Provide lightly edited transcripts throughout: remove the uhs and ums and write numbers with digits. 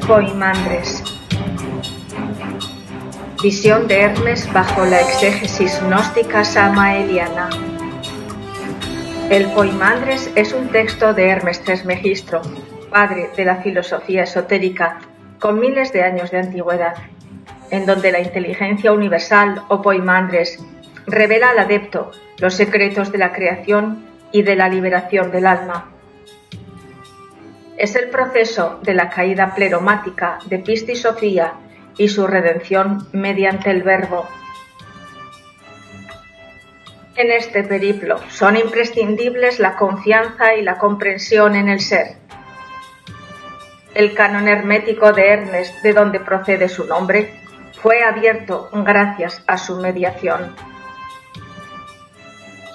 Poimandres. Visión de Hermes bajo la exégesis gnóstica samaeliana. El Poimandres es un texto de Hermes Trismegisto, padre de la filosofía esotérica, con miles de años de antigüedad, en donde la inteligencia universal o Poimandres revela al adepto los secretos de la creación y de la liberación del alma. Es el proceso de la caída pleromática de Pistisofía y su redención mediante el Verbo. En este periplo son imprescindibles la confianza y la comprensión en el ser. El canon hermético de Hermes, de donde procede su nombre, fue abierto gracias a su mediación.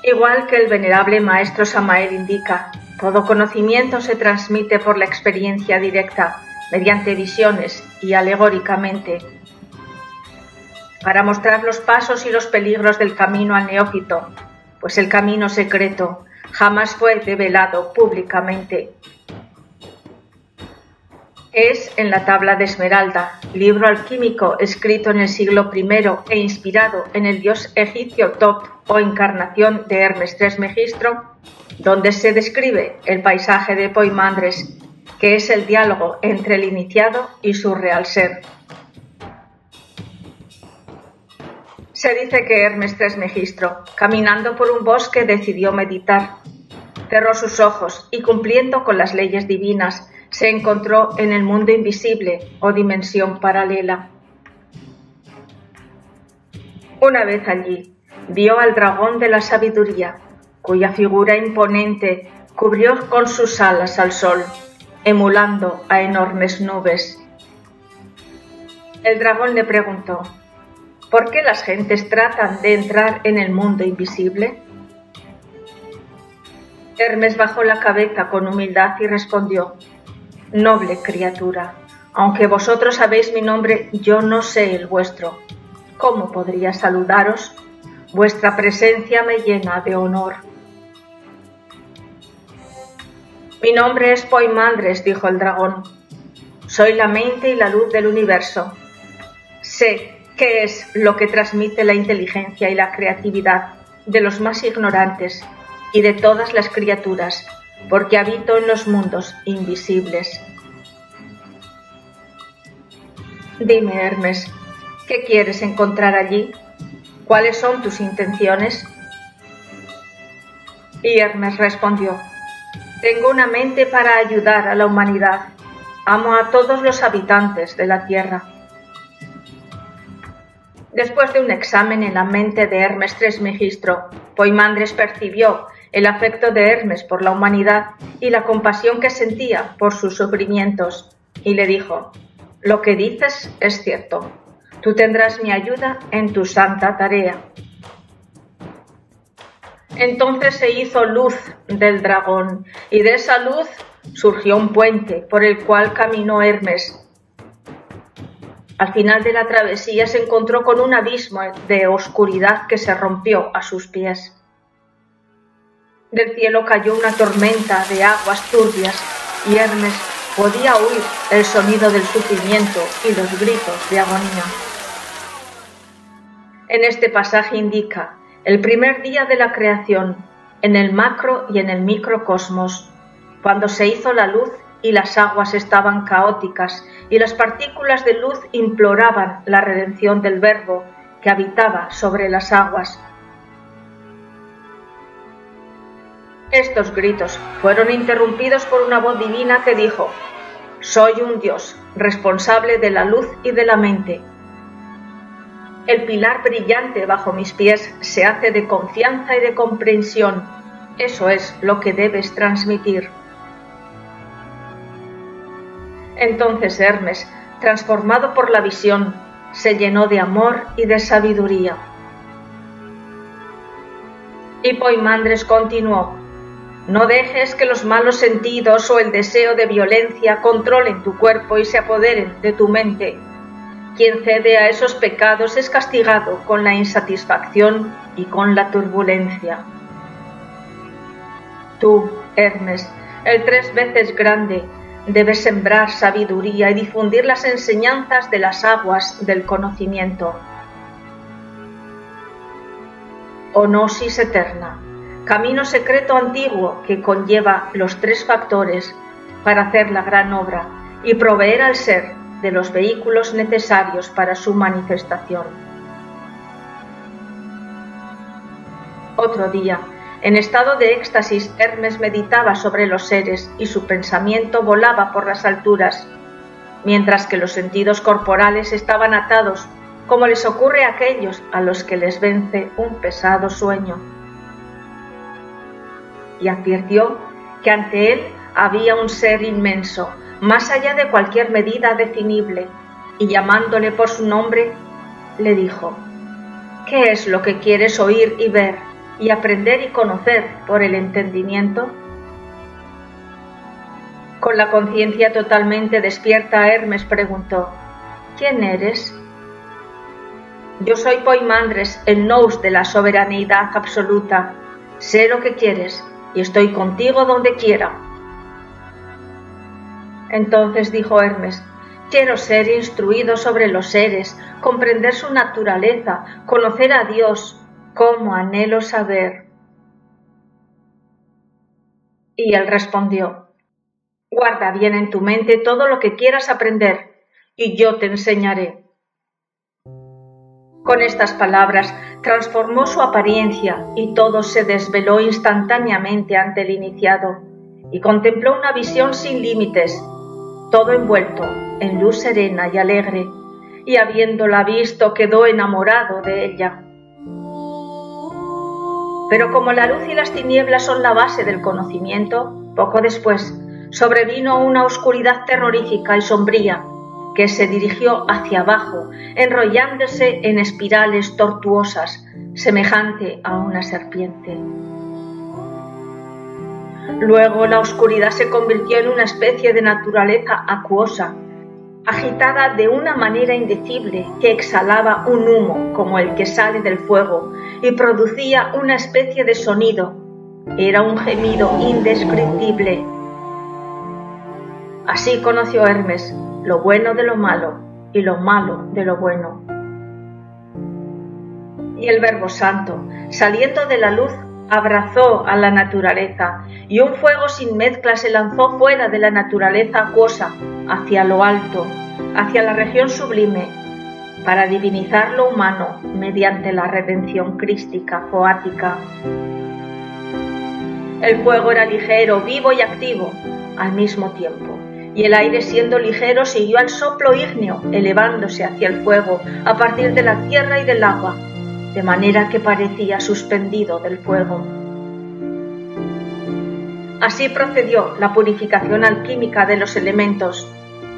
Igual que el venerable maestro Samael indica, todo conocimiento se transmite por la experiencia directa, mediante visiones y alegóricamente. Para mostrar los pasos y los peligros del camino al neófito, pues el camino secreto jamás fue develado públicamente. Es en la Tabla de Esmeralda, libro alquímico escrito en el siglo I e inspirado en el dios egipcio Thoth o encarnación de Hermes Trismegisto, donde se describe el paisaje de Poimandres, que es el diálogo entre el iniciado y su real ser. Se dice que Hermes Trismegisto, caminando por un bosque, decidió meditar. Cerró sus ojos y, cumpliendo con las leyes divinas, se encontró en el mundo invisible o dimensión paralela. Una vez allí, vio al dragón de la sabiduría, cuya figura imponente cubrió con sus alas al sol, emulando a enormes nubes. El dragón le preguntó: ¿por qué las gentes tratan de entrar en el mundo invisible? Hermes bajó la cabeza con humildad y respondió: noble criatura, aunque vosotros sabéis mi nombre, yo no sé el vuestro. ¿Cómo podría saludaros? Vuestra presencia me llena de honor. Mi nombre es Poimandres, dijo el dragón. Soy la mente y la luz del universo. Sé qué es lo que transmite la inteligencia y la creatividad de los más ignorantes y de todas las criaturas, porque habito en los mundos invisibles. Dime, Hermes, ¿qué quieres encontrar allí? ¿Cuáles son tus intenciones? Y Hermes respondió: tengo una mente para ayudar a la humanidad. Amo a todos los habitantes de la tierra. Después de un examen en la mente de Hermes Trismegisto, Poimandres percibió el afecto de Hermes por la humanidad y la compasión que sentía por sus sufrimientos, y le dijo: lo que dices es cierto. Tú tendrás mi ayuda en tu santa tarea. Entonces se hizo luz del dragón, y de esa luz surgió un puente por el cual caminó Hermes. Al final de la travesía se encontró con un abismo de oscuridad que se rompió a sus pies. Del cielo cayó una tormenta de aguas turbias y Hermes podía oír el sonido del sufrimiento y los gritos de agonía. En este pasaje indica el primer día de la creación, en el macro y en el microcosmos, cuando se hizo la luz y las aguas estaban caóticas y las partículas de luz imploraban la redención del Verbo que habitaba sobre las aguas. Estos gritos fueron interrumpidos por una voz divina que dijo: soy un Dios, responsable de la luz y de la mente. El pilar brillante bajo mis pies se hace de confianza y de comprensión. Eso es lo que debes transmitir. Entonces Hermes, transformado por la visión, se llenó de amor y de sabiduría. Y Poimandres continuó: no dejes que los malos sentidos o el deseo de violencia controlen tu cuerpo y se apoderen de tu mente. Quien cede a esos pecados es castigado con la insatisfacción y con la turbulencia. Tú, Hermes, el 3 veces grande, debe sembrar sabiduría y difundir las enseñanzas de las aguas del conocimiento. O gnosis eterna, camino secreto antiguo que conlleva los tres factores para hacer la gran obra y proveer al ser de los vehículos necesarios para su manifestación. Otro día, en estado de éxtasis, Hermes meditaba sobre los seres y su pensamiento volaba por las alturas, mientras que los sentidos corporales estaban atados, como les ocurre a aquellos a los que les vence un pesado sueño. Y advirtió que ante él había un ser inmenso, más allá de cualquier medida definible, y llamándole por su nombre, le dijo: ¿qué es lo que quieres oír y ver, y aprender y conocer por el entendimiento? Con la conciencia totalmente despierta, Hermes preguntó: ¿quién eres? Yo soy Poimandres, el nous de la soberaneidad absoluta. Sé lo que quieres, y estoy contigo donde quiera. Entonces dijo Hermes: quiero ser instruido sobre los seres, comprender su naturaleza, conocer a Dios, cómo anhelo saber. Y él respondió: guarda bien en tu mente todo lo que quieras aprender, y yo te enseñaré. Con estas palabras transformó su apariencia y todo se desveló instantáneamente ante el iniciado, y contempló una visión sin límites, todo envuelto en luz serena y alegre, y habiéndola visto quedó enamorado de ella. Pero como la luz y las tinieblas son la base del conocimiento, poco después sobrevino una oscuridad terrorífica y sombría, que se dirigió hacia abajo, enrollándose en espirales tortuosas, semejante a una serpiente. Luego la oscuridad se convirtió en una especie de naturaleza acuosa, agitada de una manera indecible, que exhalaba un humo como el que sale del fuego y producía una especie de sonido. Era un gemido indescriptible. Así conoció Hermes lo bueno de lo malo y lo malo de lo bueno. Y el Verbo Santo, saliendo de la luz, abrazó a la naturaleza, y un fuego sin mezcla se lanzó fuera de la naturaleza acuosa, hacia lo alto, hacia la región sublime, para divinizar lo humano mediante la redención crística, foática. El fuego era ligero, vivo y activo al mismo tiempo, y el aire, siendo ligero, siguió al soplo ígneo, elevándose hacia el fuego a partir de la tierra y del agua, de manera que parecía suspendido del fuego. Así procedió la purificación alquímica de los elementos,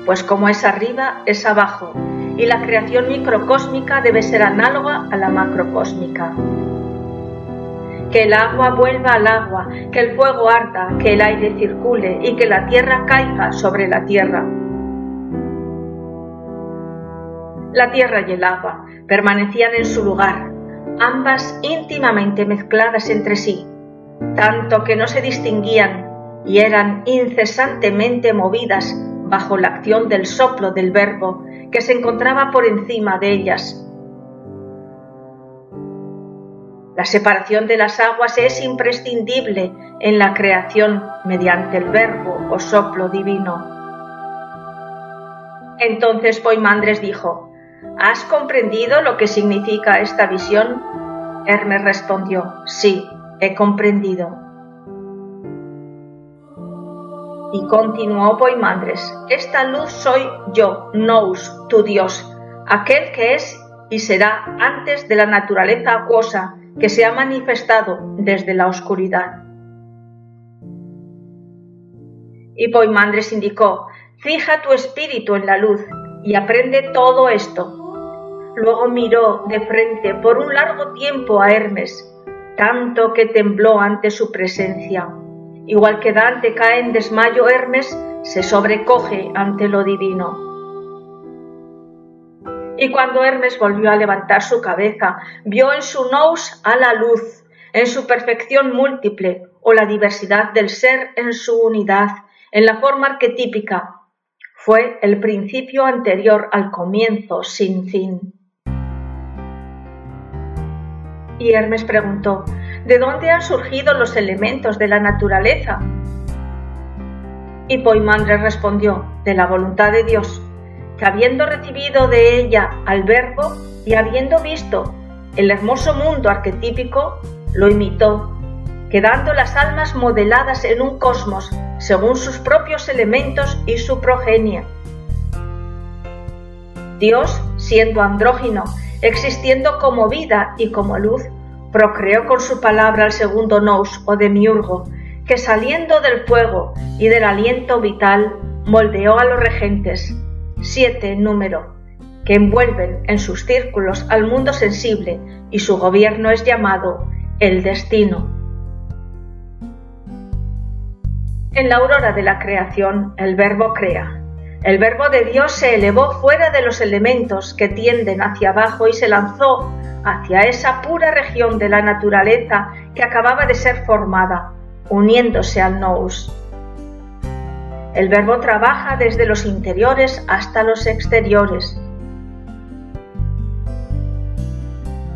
pues como es arriba, es abajo, y la creación microcósmica debe ser análoga a la macrocósmica. Que el agua vuelva al agua, que el fuego arda, que el aire circule y que la tierra caiga sobre la tierra. La tierra y el agua permanecían en su lugar, ambas íntimamente mezcladas entre sí, tanto que no se distinguían y eran incesantemente movidas bajo la acción del soplo del Verbo que se encontraba por encima de ellas. La separación de las aguas es imprescindible en la creación mediante el Verbo o soplo divino. Entonces Poimandres dijo: ¿has comprendido lo que significa esta visión? Hermes respondió: sí, he comprendido. Y continuó Poimandres: esta luz soy yo, nous, tu Dios, aquel que es y será antes de la naturaleza acuosa que se ha manifestado desde la oscuridad. Y Poimandres indicó: fija tu espíritu en la luz y aprende todo esto. Luego miró de frente por un largo tiempo a Hermes, tanto que tembló ante su presencia. Igual que Dante cae en desmayo, Hermes se sobrecoge ante lo divino. Y cuando Hermes volvió a levantar su cabeza, vio en su nous a la luz, en su perfección múltiple, o la diversidad del ser en su unidad, en la forma arquetípica. Fue el principio anterior al comienzo sin fin. Y Hermes preguntó: ¿de dónde han surgido los elementos de la naturaleza? Y Poimandres respondió: de la voluntad de Dios, que habiendo recibido de ella al Verbo y habiendo visto el hermoso mundo arquetípico, lo imitó, quedando las almas modeladas en un cosmos según sus propios elementos y su progenie. Dios, siendo andrógino, existiendo como vida y como luz, procreó con su palabra al segundo nous o demiurgo, que saliendo del fuego y del aliento vital, moldeó a los regentes, 7 en número, que envuelven en sus círculos al mundo sensible, y su gobierno es llamado el destino. En la aurora de la creación, el Verbo crea. El Verbo de Dios se elevó fuera de los elementos que tienden hacia abajo y se lanzó hacia esa pura región de la naturaleza que acababa de ser formada, uniéndose al nous. El Verbo trabaja desde los interiores hasta los exteriores.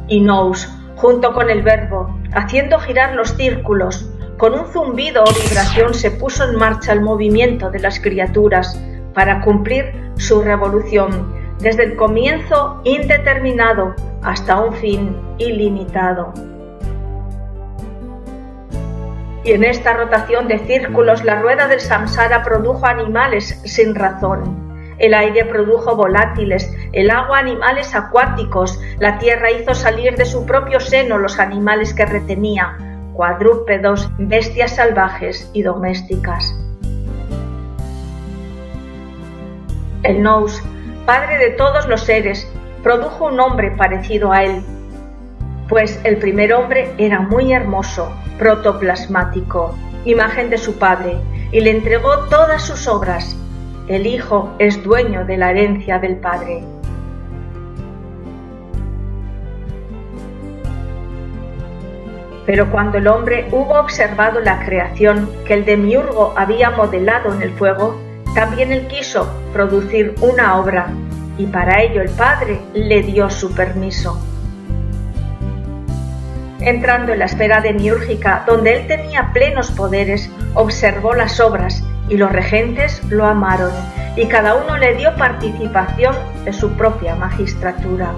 Y nous, junto con el Verbo, haciendo girar los círculos, con un zumbido o vibración se puso en marcha el movimiento de las criaturas para cumplir su revolución, desde el comienzo indeterminado hasta un fin ilimitado. Y en esta rotación de círculos la rueda del samsara produjo animales sin razón. El aire produjo volátiles, el agua animales acuáticos, la tierra hizo salir de su propio seno los animales que retenía, cuadrúpedos, bestias salvajes y domésticas. El nous, padre de todos los seres, produjo un hombre parecido a él, pues el primer hombre era muy hermoso, protoplasmático, imagen de su padre, y le entregó todas sus obras. El hijo es dueño de la herencia del padre. Pero cuando el hombre hubo observado la creación que el demiurgo había modelado en el fuego, también él quiso producir una obra, y para ello el Padre le dio su permiso. Entrando en la esfera demiúrgica, donde él tenía plenos poderes, observó las obras, y los regentes lo amaron, y cada uno le dio participación de su propia magistratura.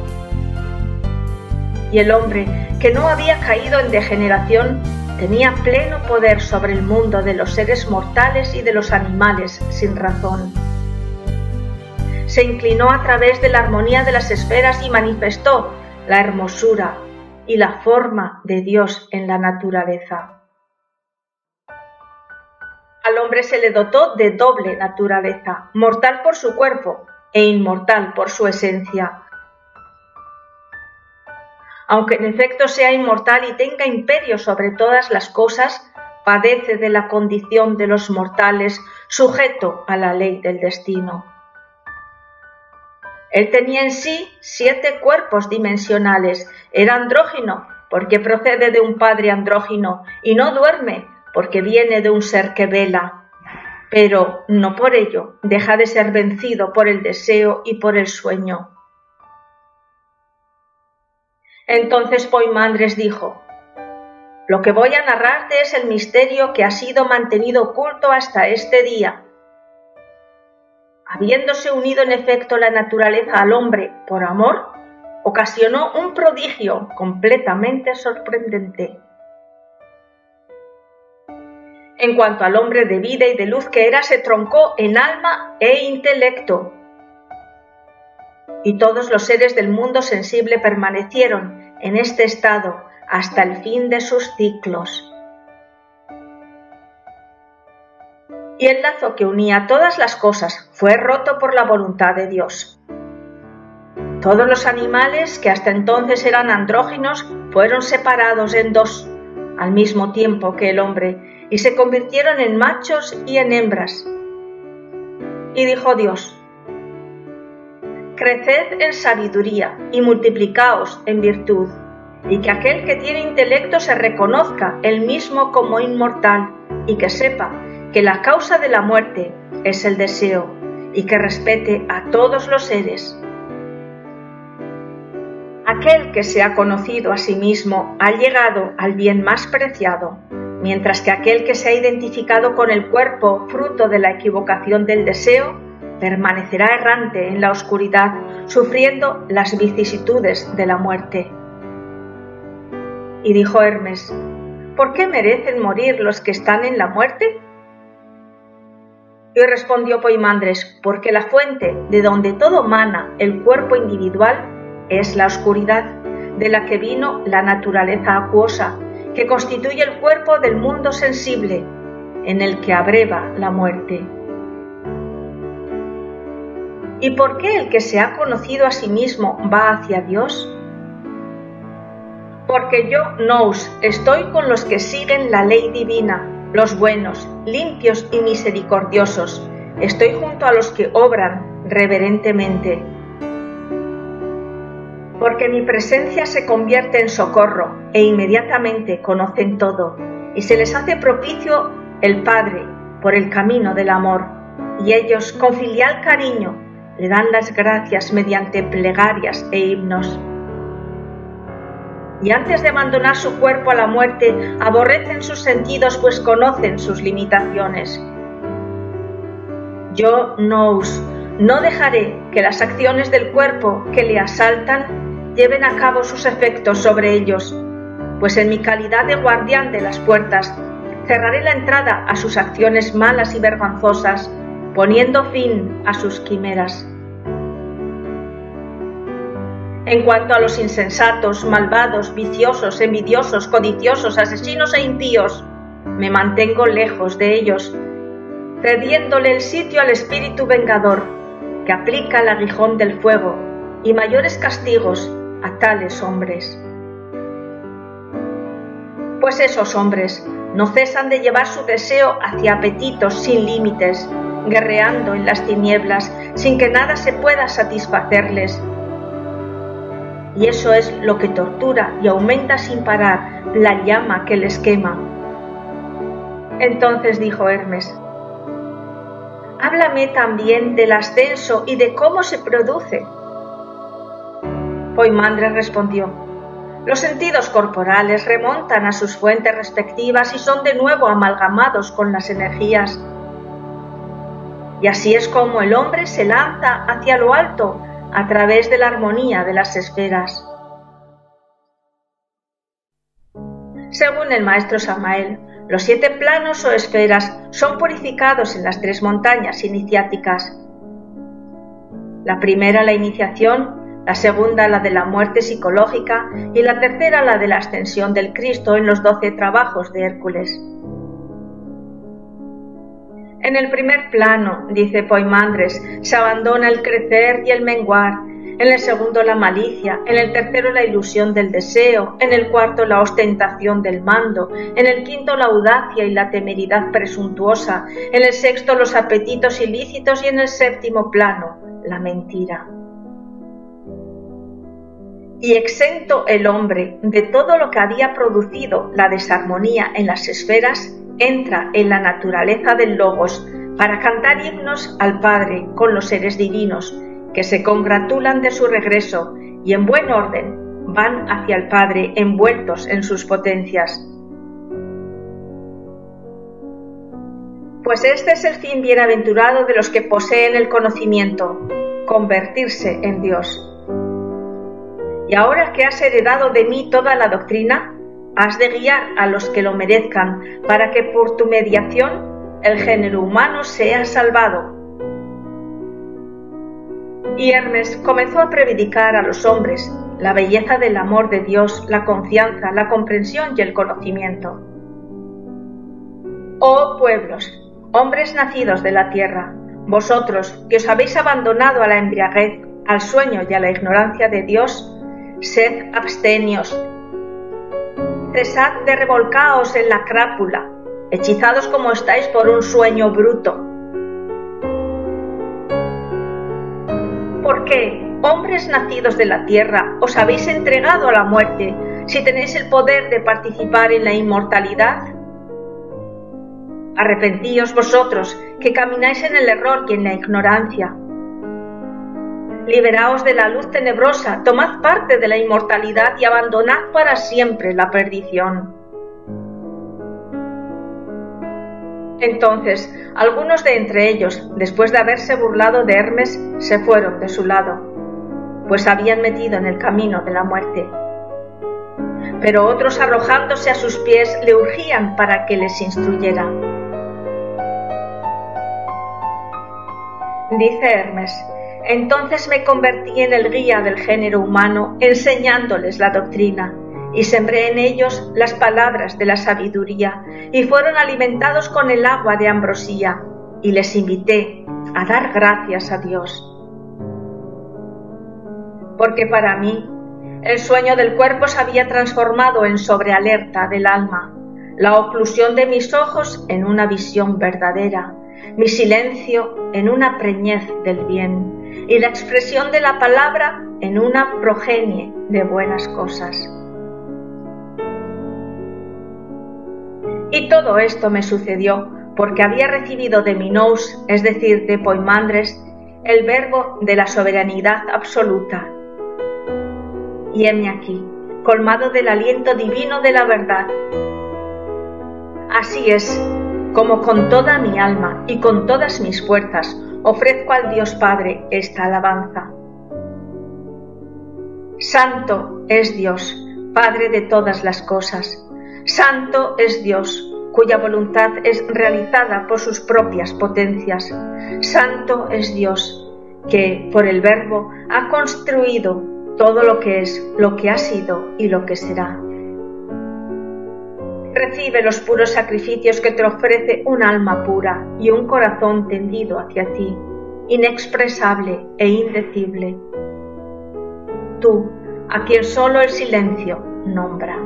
Y el hombre, que no había caído en degeneración, tenía pleno poder sobre el mundo de los seres mortales y de los animales sin razón. Se inclinó a través de la armonía de las esferas y manifestó la hermosura y la forma de Dios en la naturaleza. Al hombre se le dotó de doble naturaleza, mortal por su cuerpo e inmortal por su esencia. Aunque en efecto sea inmortal y tenga imperio sobre todas las cosas, padece de la condición de los mortales, sujeto a la ley del destino. Él tenía en sí 7 cuerpos dimensionales, era andrógino, porque procede de un padre andrógino, y no duerme, porque viene de un ser que vela. Pero no por ello deja de ser vencido por el deseo y por el sueño. Entonces Poimandres dijo: lo que voy a narrarte es el misterio que ha sido mantenido oculto hasta este día. Habiéndose unido en efecto la naturaleza al hombre por amor, ocasionó un prodigio completamente sorprendente. En cuanto al hombre de vida y de luz que era, se troncó en alma e intelecto, y todos los seres del mundo sensible permanecieron en este estado hasta el fin de sus ciclos. Y el lazo que unía todas las cosas fue roto por la voluntad de Dios. Todos los animales que hasta entonces eran andróginos fueron separados en 2, al mismo tiempo que el hombre, y se convirtieron en machos y en hembras. Y dijo Dios: creced en sabiduría y multiplicaos en virtud, y que aquel que tiene intelecto se reconozca él mismo como inmortal, y que sepa que la causa de la muerte es el deseo y que respete a todos los seres. Aquel que se ha conocido a sí mismo ha llegado al bien más preciado, mientras que aquel que se ha identificado con el cuerpo, fruto de la equivocación del deseo, permanecerá errante en la oscuridad, sufriendo las vicisitudes de la muerte. Y dijo Hermes: ¿por qué merecen morir los que están en la muerte? Y respondió Poimandres: porque la fuente de donde todo mana el cuerpo individual es la oscuridad, de la que vino la naturaleza acuosa, que constituye el cuerpo del mundo sensible, en el que abreva la muerte. ¿Y por qué el que se ha conocido a sí mismo va hacia Dios? Porque yo, Nous, estoy con los que siguen la ley divina, los buenos, limpios y misericordiosos. Estoy junto a los que obran reverentemente. Porque mi presencia se convierte en socorro e inmediatamente conocen todo, y se les hace propicio el Padre por el camino del amor, y ellos con filial cariño le dan las gracias mediante plegarias e himnos. Y antes de abandonar su cuerpo a la muerte, aborrecen sus sentidos, pues conocen sus limitaciones. Yo, Nous, no dejaré que las acciones del cuerpo que le asaltan lleven a cabo sus efectos sobre ellos, pues en mi calidad de guardián de las puertas, cerraré la entrada a sus acciones malas y vergonzosas, poniendo fin a sus quimeras. En cuanto a los insensatos, malvados, viciosos, envidiosos, codiciosos, asesinos e impíos, me mantengo lejos de ellos, cediéndole el sitio al espíritu vengador, que aplica el aguijón del fuego y mayores castigos a tales hombres. Pues esos hombres no cesan de llevar su deseo hacia apetitos sin límites, guerreando en las tinieblas sin que nada se pueda satisfacerles. Y eso es lo que tortura y aumenta sin parar la llama que les quema. Entonces dijo Hermes: háblame también del ascenso y de cómo se produce. Poimandres respondió: los sentidos corporales remontan a sus fuentes respectivas y son de nuevo amalgamados con las energías. Y así es como el hombre se lanza hacia lo alto a través de la armonía de las esferas. Según el maestro Samael, los 7 planos o esferas son purificados en las 3 montañas iniciáticas. La primera, la iniciación; la segunda, la de la muerte psicológica; y la tercera, la de la ascensión del Cristo en los 12 trabajos de Hércules. En el primer plano, dice Poimandres, se abandona el crecer y el menguar; en el segundo la malicia; en el tercero la ilusión del deseo; en el cuarto la ostentación del mando; en el quinto la audacia y la temeridad presuntuosa; en el sexto los apetitos ilícitos; y en el séptimo plano la mentira. Y exento el hombre de todo lo que había producido la desarmonía en las esferas, entra en la naturaleza del Logos para cantar himnos al Padre con los seres divinos, que se congratulan de su regreso y en buen orden van hacia el Padre envueltos en sus potencias. Pues este es el fin bienaventurado de los que poseen el conocimiento, convertirse en Dios. Y ahora que has heredado de mí toda la doctrina, has de guiar a los que lo merezcan, para que por tu mediación el género humano sea salvado. Y Hermes comenzó a predicar a los hombres la belleza del amor de Dios, la confianza, la comprensión y el conocimiento. Oh pueblos, hombres nacidos de la tierra, vosotros que os habéis abandonado a la embriaguez, al sueño y a la ignorancia de Dios, sed abstenios. Cesad de revolcaos en la crápula, hechizados como estáis por un sueño bruto. ¿Por qué, hombres nacidos de la tierra, os habéis entregado a la muerte, si tenéis el poder de participar en la inmortalidad? Arrepentíos vosotros, que camináis en el error y en la ignorancia. Liberaos de la luz tenebrosa, tomad parte de la inmortalidad y abandonad para siempre la perdición. Entonces, algunos de entre ellos, después de haberse burlado de Hermes, se fueron de su lado, pues habían metido en el camino de la muerte. Pero otros, arrojándose a sus pies, le urgían para que les instruyera. Dice Hermes: entonces me convertí en el guía del género humano, enseñándoles la doctrina, y sembré en ellos las palabras de la sabiduría, y fueron alimentados con el agua de ambrosía, y les invité a dar gracias a Dios. Porque para mí el sueño del cuerpo se había transformado en sobrealerta del alma, la oclusión de mis ojos en una visión verdadera, mi silencio en una preñez del bien, y la expresión de la palabra en una progenie de buenas cosas. Y todo esto me sucedió porque había recibido de Minous, es decir, de Poimandres, el verbo de la soberanidad absoluta. Y heme aquí, colmado del aliento divino de la verdad. Así es, como con toda mi alma y con todas mis fuerzas ofrezco al Dios Padre esta alabanza. Santo es Dios, Padre de todas las cosas. Santo es Dios, cuya voluntad es realizada por sus propias potencias. Santo es Dios, que, por el Verbo, ha construido todo lo que es, lo que ha sido y lo que será. Recibe los puros sacrificios que te ofrece un alma pura y un corazón tendido hacia ti, inexpresable e indecible. Tú, a quien solo el silencio nombra.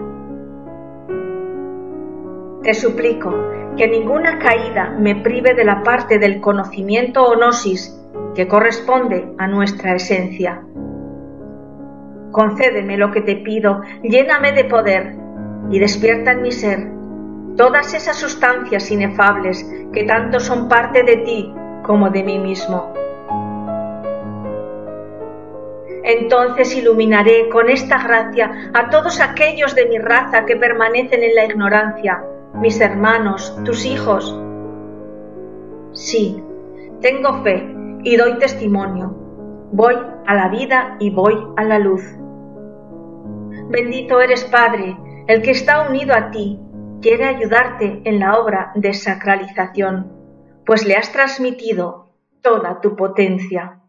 Te suplico que ninguna caída me prive de la parte del conocimiento o gnosis que corresponde a nuestra esencia. Concédeme lo que te pido, lléname de poder y despierta en mi ser todas esas sustancias inefables que tanto son parte de ti como de mí mismo. Entonces iluminaré con esta gracia a todos aquellos de mi raza que permanecen en la ignorancia, mis hermanos, tus hijos. Sí, tengo fe y doy testimonio. Voy a la vida y voy a la luz. Bendito eres, Padre, el que está unido a ti, quiere ayudarte en la obra de sacralización, pues le has transmitido toda tu potencia.